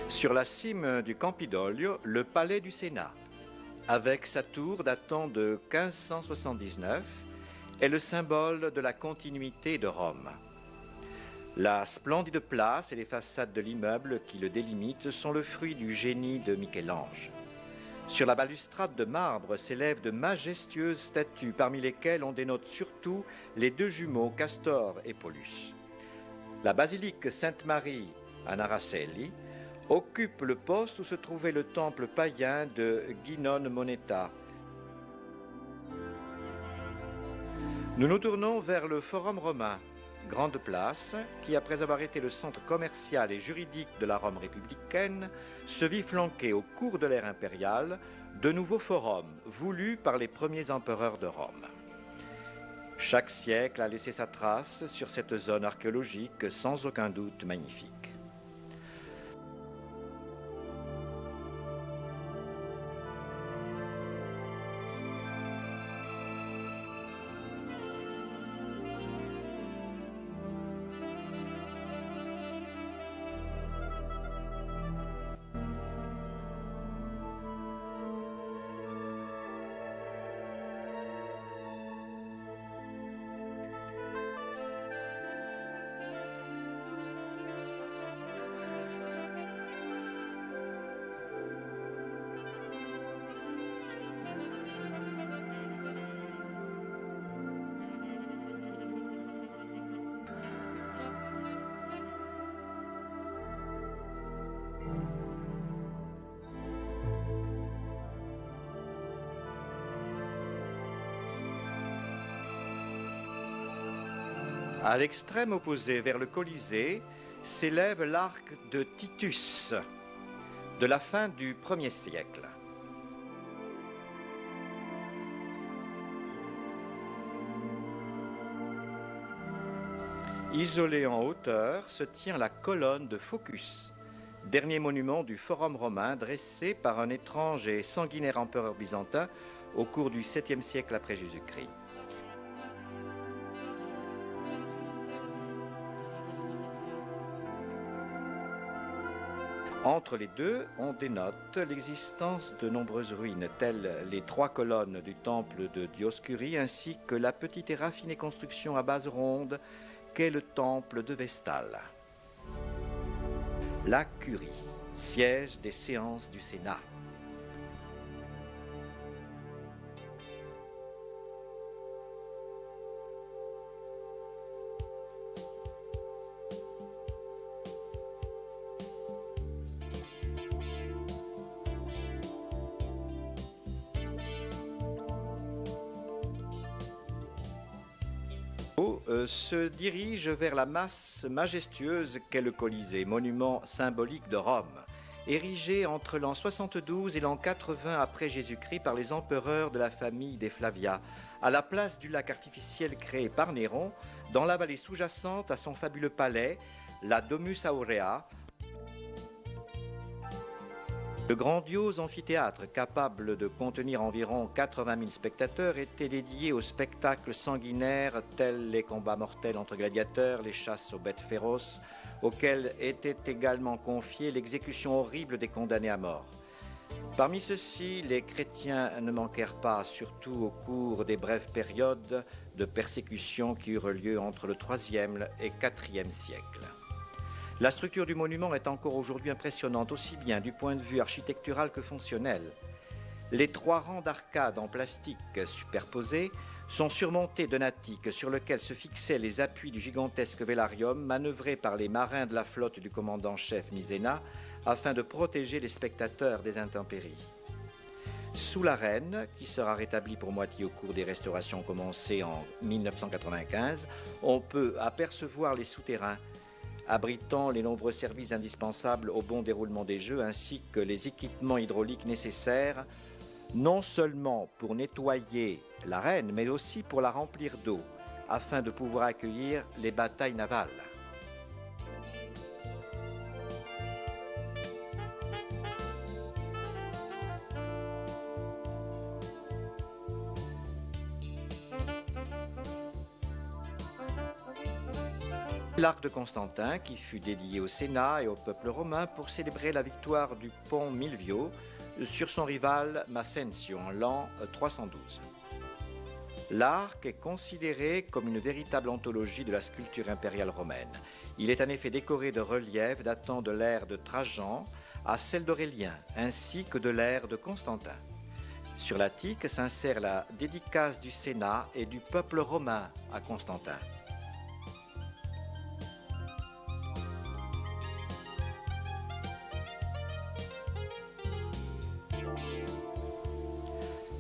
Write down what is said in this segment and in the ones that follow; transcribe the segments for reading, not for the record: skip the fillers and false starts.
Sur la cime du Campidoglio, le palais du Sénat, avec sa tour datant de 1579, est le symbole de la continuité de Rome. La splendide place et les façades de l'immeuble qui le délimitent sont le fruit du génie de Michel-Ange. Sur la balustrade de marbre s'élèvent de majestueuses statues, parmi lesquelles on dénote surtout les deux jumeaux Castor et Pollux. La basilique Sainte-Marie à Naracelli occupe le poste où se trouvait le temple païen de Ginon Moneta. Nous nous tournons vers le Forum romain, grande place qui, après avoir été le centre commercial et juridique de la Rome républicaine, se vit flanquer au cours de l'ère impériale de nouveaux forums voulus par les premiers empereurs de Rome. Chaque siècle a laissé sa trace sur cette zone archéologique sans aucun doute magnifique. À l'extrême opposé, vers le Colisée, s'élève l'arc de Titus, de la fin du 1er siècle. Isolée en hauteur se tient la colonne de Phocus, dernier monument du Forum romain dressé par un étrange et sanguinaire empereur byzantin au cours du 7e siècle après Jésus-Christ. Entre les deux, on dénote l'existence de nombreuses ruines, telles les 3 colonnes du temple de Dioscurie, ainsi que la petite et raffinée construction à base ronde qu'est le temple de Vestale. La Curie, siège des séances du Sénat. Se dirige vers la masse majestueuse qu'est le Colisée, monument symbolique de Rome, érigé entre l'an 72 et l'an 80 après Jésus-Christ par les empereurs de la famille des Flavia, à la place du lac artificiel créé par Néron, dans la vallée sous-jacente à son fabuleux palais, la Domus Aurea. Le grandiose amphithéâtre, capable de contenir environ 80 000 spectateurs, était dédié aux spectacles sanguinaires tels les combats mortels entre gladiateurs, les chasses aux bêtes féroces, auxquels était également confiée l'exécution horrible des condamnés à mort. Parmi ceux-ci, les chrétiens ne manquèrent pas, surtout au cours des brèves périodes de persécution qui eurent lieu entre le IIIe et IVe siècle. La structure du monument est encore aujourd'hui impressionnante, aussi bien du point de vue architectural que fonctionnel. Les 3 rangs d'arcades en plastique superposés sont surmontés d'un attique sur lequel se fixaient les appuis du gigantesque vélarium manœuvré par les marins de la flotte du commandant-chef Miséna afin de protéger les spectateurs des intempéries. Sous l'arène, qui sera rétablie pour moitié au cours des restaurations commencées en 1995, on peut apercevoir les souterrains abritant les nombreux services indispensables au bon déroulement des Jeux ainsi que les équipements hydrauliques nécessaires non seulement pour nettoyer l'arène mais aussi pour la remplir d'eau afin de pouvoir accueillir les batailles navales. l'Arc de Constantin qui fut dédié au Sénat et au peuple romain pour célébrer la victoire du pont Milvio sur son rival Massentio en l'an 312. L'arc est considéré comme une véritable anthologie de la sculpture impériale romaine. Il est en effet décoré de reliefs datant de l'ère de Trajan à celle d'Aurélien, ainsi que de l'ère de Constantin. Sur l'attique s'insère la dédicace du Sénat et du peuple romain à Constantin.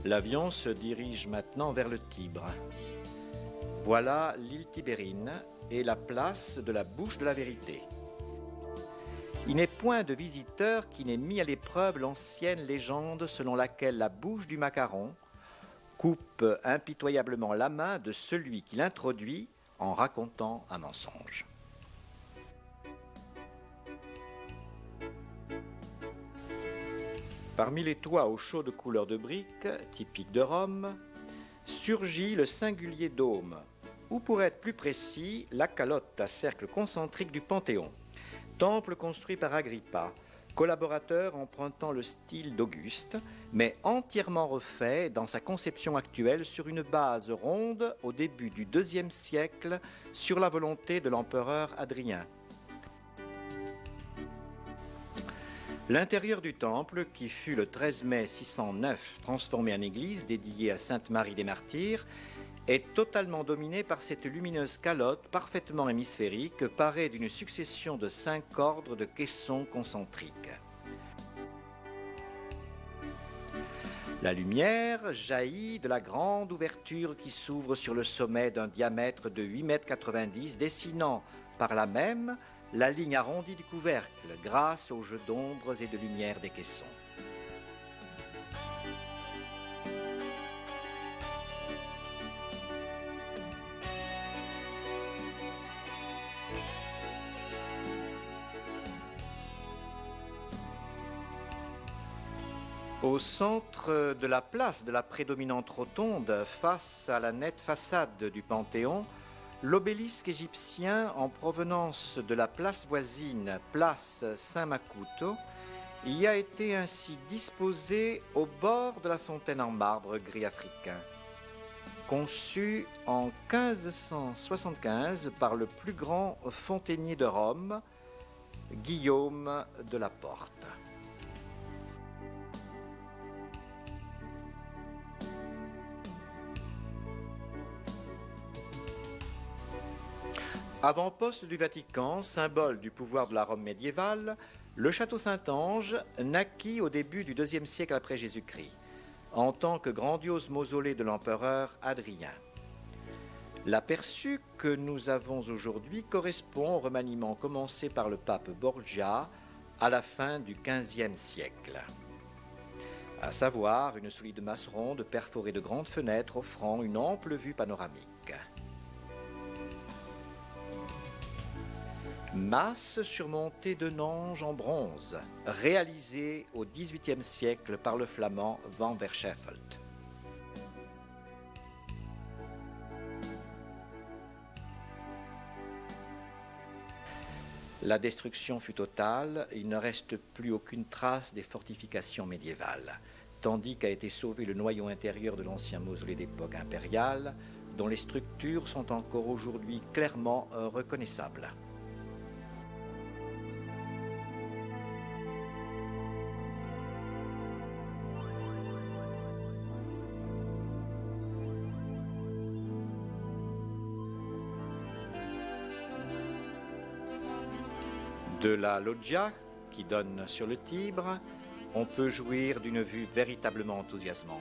L'avion se dirige maintenant vers le Tibre. Voilà l'île Tibérine et la place de la Bouche de la Vérité. Il n'est point de visiteur qui n'ait mis à l'épreuve l'ancienne légende selon laquelle la bouche du macaron coupe impitoyablement la main de celui qui l'introduit en racontant un mensonge. Parmi les toits aux chaudes couleurs de briques, typiques de Rome, surgit le singulier dôme, ou pour être plus précis, la calotte à cercle concentrique du Panthéon, temple construit par Agrippa, collaborateur empruntant le style d'Auguste, mais entièrement refait dans sa conception actuelle sur une base ronde au début du IIe siècle sur la volonté de l'empereur Adrien. L'intérieur du temple, qui fut le 13 mai 609 transformé en église dédiée à Sainte Marie des Martyrs, est totalement dominé par cette lumineuse calotte parfaitement hémisphérique parée d'une succession de 5 ordres de caissons concentriques. La lumière jaillit de la grande ouverture qui s'ouvre sur le sommet d'un diamètre de 8,90 m, dessinant par là même la ligne arrondie du couvercle grâce au jeu d'ombres et de lumière des caissons. Au centre de la place de la prédominante rotonde, face à la nette façade du Panthéon, l'obélisque égyptien en provenance de la place voisine, place Saint-Macuto, y a été ainsi disposé au bord de la fontaine en marbre gris africain. Conçu en 1575 par le plus grand fontainier de Rome, Guillaume de la Porte. Avant-poste du Vatican, symbole du pouvoir de la Rome médiévale, le château Saint-Ange naquit au début du IIe siècle après Jésus-Christ, en tant que grandiose mausolée de l'empereur Adrien. L'aperçu que nous avons aujourd'hui correspond au remaniement commencé par le pape Borgia à la fin du XVe siècle, à savoir une solide masse ronde perforée de grandes fenêtres offrant une ample vue panoramique. Masse surmontée d'un ange en bronze, réalisée au XVIIIe siècle par le flamand Van der Scheffelt. La destruction fut totale, il ne reste plus aucune trace des fortifications médiévales, tandis qu'a été sauvé le noyau intérieur de l'ancien mausolée d'époque impériale, dont les structures sont encore aujourd'hui clairement reconnaissables. De la loggia, qui donne sur le Tibre, on peut jouir d'une vue véritablement enthousiasmante.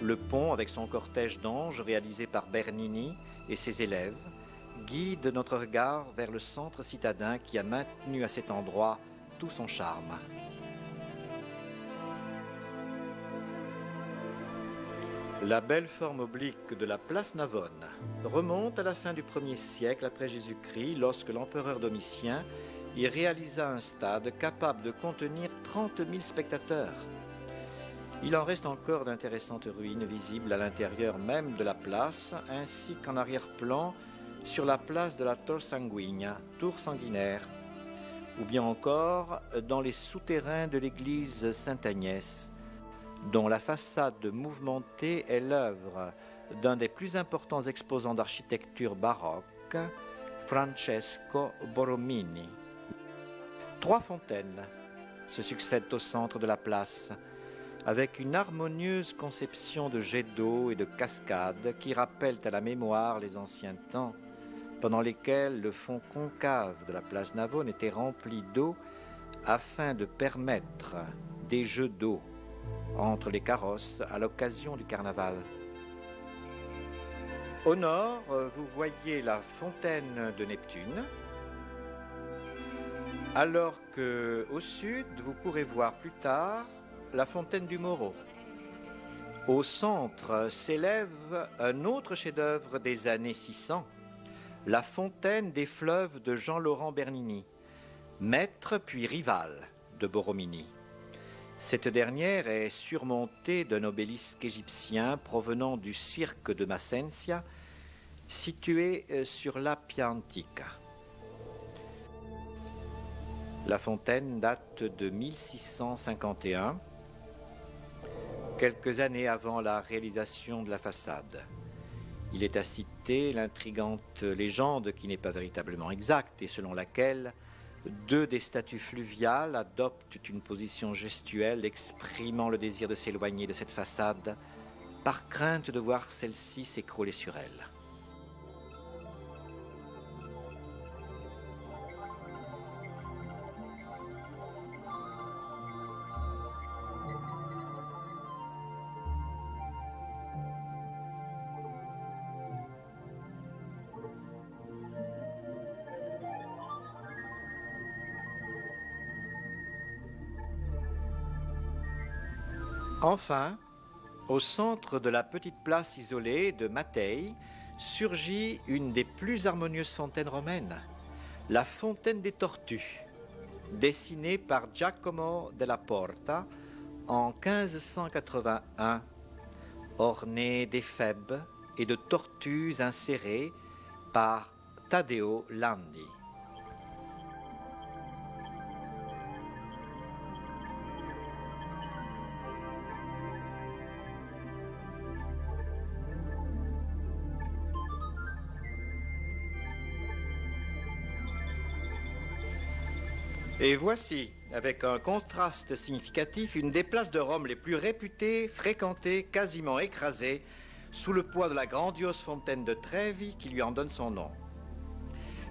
Le pont, avec son cortège d'anges réalisé par Bernini et ses élèves, guide notre regard vers le centre citadin qui a maintenu à cet endroit tout son charme. La belle forme oblique de la place Navone remonte à la fin du 1er siècle après Jésus-Christ, lorsque l'empereur Domitien y réalisa un stade capable de contenir 30 000 spectateurs. Il en reste encore d'intéressantes ruines visibles à l'intérieur même de la place, ainsi qu'en arrière-plan sur la place de la Tor Sanguigna, tour sanguinaire, ou bien encore dans les souterrains de l'église Sainte-Agnès, dont la façade mouvementée est l'œuvre d'un des plus importants exposants d'architecture baroque, Francesco Borromini. 3 fontaines se succèdent au centre de la place, avec une harmonieuse conception de jets d'eau et de cascades qui rappellent à la mémoire les anciens temps, pendant lesquels le fond concave de la place Navone était rempli d'eau afin de permettre des jeux d'eau entre les carrosses à l'occasion du carnaval. Au nord, vous voyez la fontaine de Neptune, alors qu'au sud, vous pourrez voir plus tard la fontaine du Moro. Au centre s'élève un autre chef-d'œuvre des années 600, la fontaine des fleuves de Jean-Laurent Bernini, maître puis rival de Borromini. Cette dernière est surmontée d'un obélisque égyptien provenant du cirque de Massencia, situé sur l'Appia Antica. La fontaine date de 1651, quelques années avant la réalisation de la façade. Il est à citer l'intrigante légende, qui n'est pas véritablement exacte, et selon laquelle 2 des statues fluviales adoptent une position gestuelle exprimant le désir de s'éloigner de cette façade par crainte de voir celle-ci s'écrouler sur elle. Enfin, au centre de la petite place isolée de Mattei, surgit une des plus harmonieuses fontaines romaines, la fontaine des tortues, dessinée par Giacomo della Porta en 1581, ornée d'éphèbes et de tortues insérées par Taddeo Landi. Et voici, avec un contraste significatif, une des places de Rome les plus réputées, fréquentées, quasiment écrasées, sous le poids de la grandiose fontaine de Trevi qui lui en donne son nom.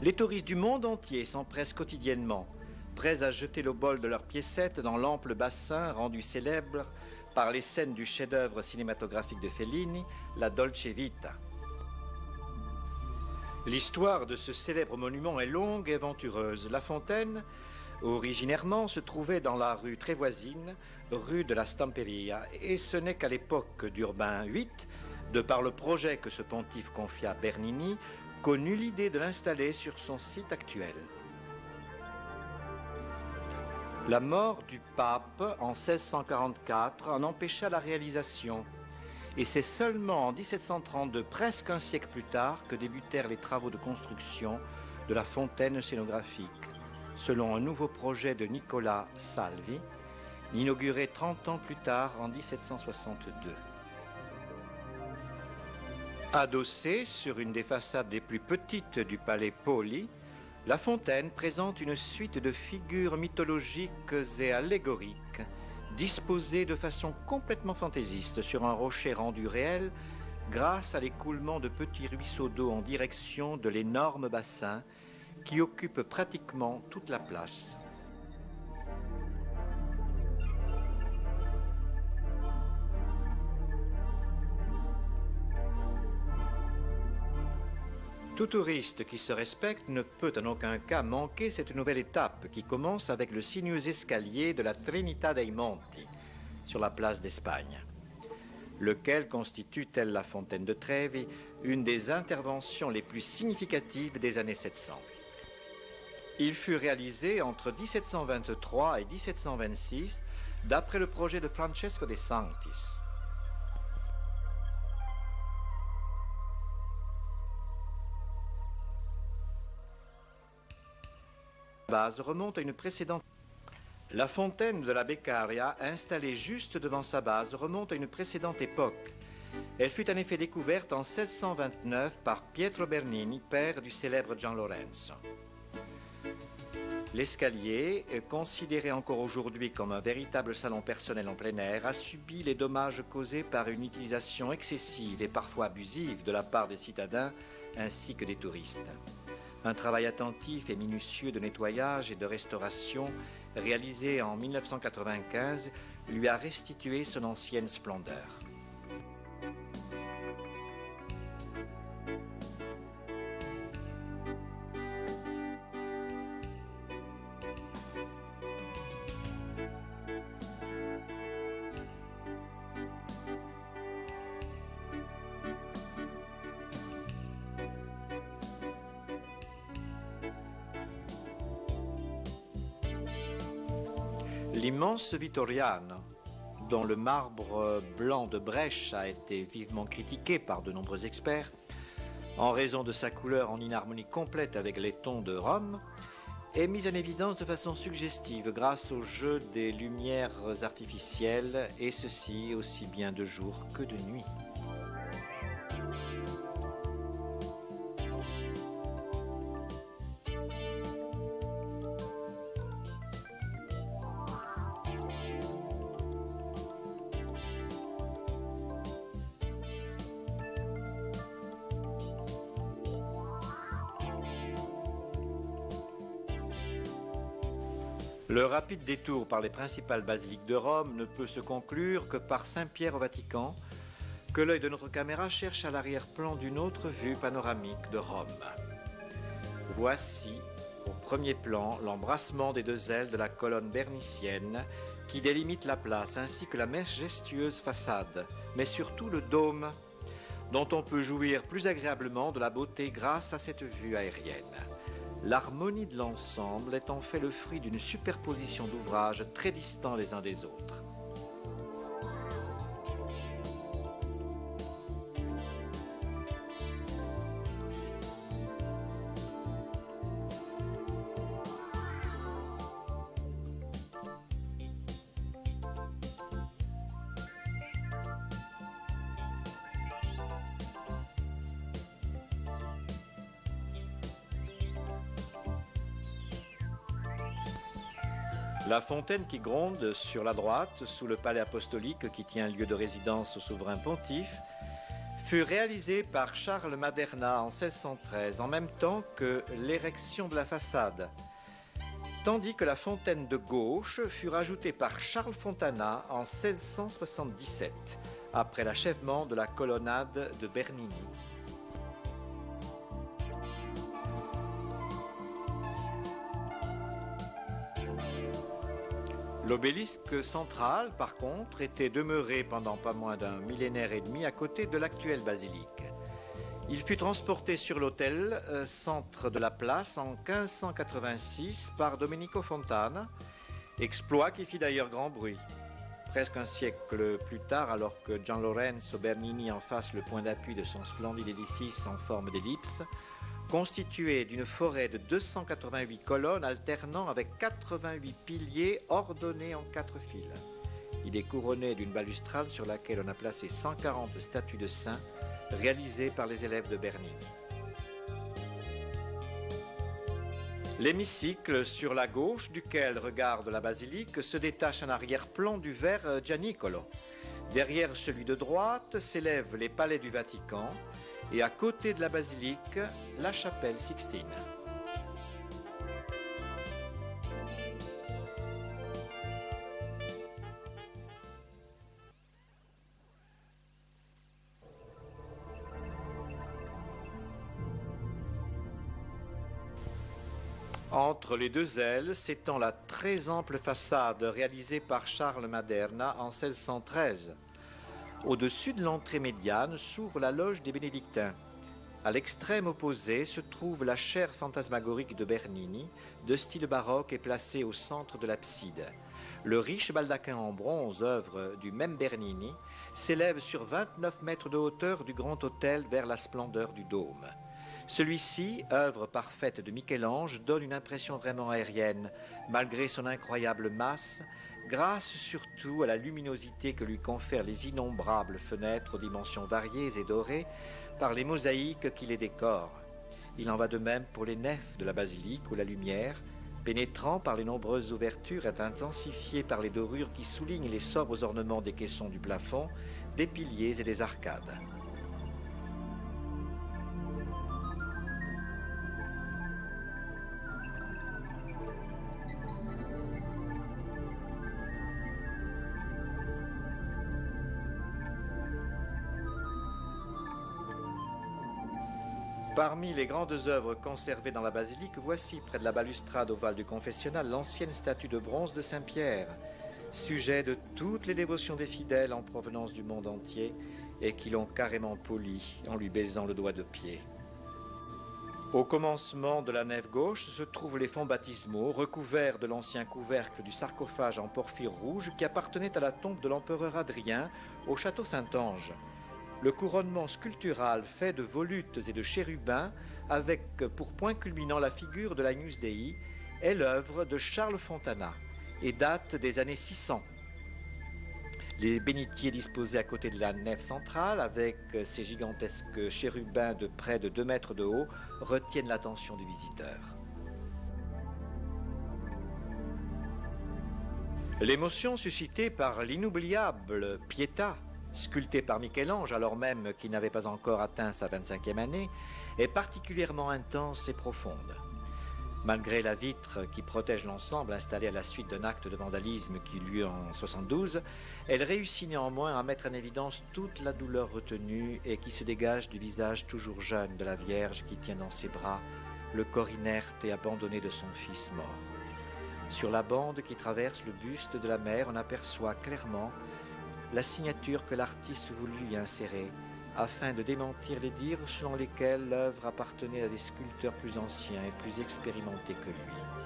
Les touristes du monde entier s'empressent quotidiennement, prêts à jeter le bol de leurs piécettes dans l'ample bassin rendu célèbre par les scènes du chef-d'œuvre cinématographique de Fellini, la Dolce Vita. L'histoire de ce célèbre monument est longue et aventureuse. La fontaine, originairement, se trouvait dans la rue très voisine, rue de la Stamperia, et ce n'est qu'à l'époque d'Urbain VIII, de par le projet que ce pontife confia à Bernini, qu'on eut l'idée de l'installer sur son site actuel. La mort du pape en 1644 en empêcha la réalisation, et c'est seulement en 1732, presque un siècle plus tard, que débutèrent les travaux de construction de la fontaine scénographique, selon un nouveau projet de Nicola Salvi, inauguré 30 ans plus tard en 1762. Adossée sur une des façades les plus petites du palais Poli, la fontaine présente une suite de figures mythologiques et allégoriques, disposées de façon complètement fantaisiste sur un rocher rendu réel grâce à l'écoulement de petits ruisseaux d'eau en direction de l'énorme bassin qui occupe pratiquement toute la place. Tout touriste qui se respecte ne peut en aucun cas manquer cette nouvelle étape qui commence avec le sinueux escalier de la Trinità dei Monti sur la place d'Espagne, lequel constitue, telle la fontaine de Trevi, une des interventions les plus significatives des années 700. Il fut réalisé entre 1723 et 1726 d'après le projet de Francesco de Sanctis. base remonte à une précédente. La fontaine de la Beccaria, installée juste devant sa base, remonte à une précédente époque. Elle fut en effet découverte en 1629 par Pietro Bernini, père du célèbre Gian Lorenzo. L'escalier, considéré encore aujourd'hui comme un véritable salon personnel en plein air, a subi les dommages causés par une utilisation excessive et parfois abusive de la part des citadins ainsi que des touristes. Un travail attentif et minutieux de nettoyage et de restauration réalisé en 1995 lui a restitué son ancienne splendeur. L'immense Vittoriano, dont le marbre blanc de Brèche a été vivement critiqué par de nombreux experts, en raison de sa couleur en inharmonie complète avec les tons de Rome, est mis en évidence de façon suggestive grâce au jeu des lumières artificielles, et ceci aussi bien de jour que de nuit. Le rapide détour par les principales basiliques de Rome ne peut se conclure que par Saint-Pierre au Vatican, que l'œil de notre caméra cherche à l'arrière-plan d'une autre vue panoramique de Rome. Voici, au premier plan, l'embrassement des deux ailes de la colonne bernicienne qui délimite la place, ainsi que la majestueuse façade, mais surtout le dôme, dont on peut jouir plus agréablement de la beauté grâce à cette vue aérienne. L'harmonie de l'ensemble est en fait le fruit d'une superposition d'ouvrages très distants les uns des autres. La fontaine qui gronde sur la droite, sous le palais apostolique qui tient lieu de résidence au souverain pontife, fut réalisée par Charles Maderna en 1613, en même temps que l'érection de la façade, tandis que la fontaine de gauche fut rajoutée par Charles Fontana en 1677, après l'achèvement de la colonnade de Bernini. L'obélisque central, par contre, était demeuré pendant pas moins d'un millénaire et demi à côté de l'actuelle basilique. Il fut transporté sur l'autel, centre de la place, en 1586 par Domenico Fontana, exploit qui fit d'ailleurs grand bruit. Presque un siècle plus tard, alors que Gian Lorenzo Bernini en fasse le point d'appui de son splendide édifice en forme d'ellipse, constitué d'une forêt de 288 colonnes alternant avec 88 piliers ordonnés en 4 files. Il est couronné d'une balustrade sur laquelle on a placé 140 statues de saints réalisées par les élèves de Bernini. L'hémicycle sur la gauche, duquel regarde la basilique, se détache en arrière-plan du ver Gianicolo. Derrière celui de droite s'élèvent les palais du Vatican, et à côté de la basilique, la chapelle Sixtine. Entre les deux ailes s'étend la très ample façade réalisée par Charles Maderna en 1613. Au-dessus de l'entrée médiane s'ouvre la loge des bénédictins. À l'extrême opposé se trouve la chaire fantasmagorique de Bernini, de style baroque et placée au centre de l'abside. Le riche baldaquin en bronze, œuvre du même Bernini, s'élève sur 29 mètres de hauteur du grand autel vers la splendeur du dôme. Celui-ci, œuvre parfaite de Michel-Ange, donne une impression vraiment aérienne, malgré son incroyable masse, grâce surtout à la luminosité que lui confèrent les innombrables fenêtres aux dimensions variées et dorées par les mosaïques qui les décorent. Il en va de même pour les nefs de la basilique où la lumière, pénétrant par les nombreuses ouvertures, est intensifiée par les dorures qui soulignent les sobres ornements des caissons du plafond, des piliers et des arcades. Parmi les grandes œuvres conservées dans la basilique, voici, près de la balustrade ovale du confessionnal, l'ancienne statue de bronze de Saint-Pierre, sujet de toutes les dévotions des fidèles en provenance du monde entier et qui l'ont carrément poli en lui baisant le doigt de pied. Au commencement de la nef gauche se trouvent les fonds baptismaux recouverts de l'ancien couvercle du sarcophage en porphyre rouge qui appartenait à la tombe de l'empereur Adrien au château Saint-Ange. Le couronnement sculptural fait de volutes et de chérubins avec pour point culminant la figure de l'Agnus Dei est l'œuvre de Charles Fontana et date des années 600. Les bénitiers disposés à côté de la nef centrale avec ces gigantesques chérubins de près de 2 mètres de haut retiennent l'attention du visiteur. L'émotion suscitée par l'inoubliable Pietà, sculpté par Michel-Ange alors même qu'il n'avait pas encore atteint sa 25e année, est particulièrement intense et profonde. Malgré la vitre qui protège l'ensemble installée à la suite d'un acte de vandalisme qui eut lieu en 72, elle réussit néanmoins à mettre en évidence toute la douleur retenue et qui se dégage du visage toujours jeune de la Vierge qui tient dans ses bras le corps inerte et abandonné de son fils mort. Sur la bande qui traverse le buste de la mère, on aperçoit clairement la signature que l'artiste voulut y insérer, afin de démentir les dires selon lesquels l'œuvre appartenait à des sculpteurs plus anciens et plus expérimentés que lui.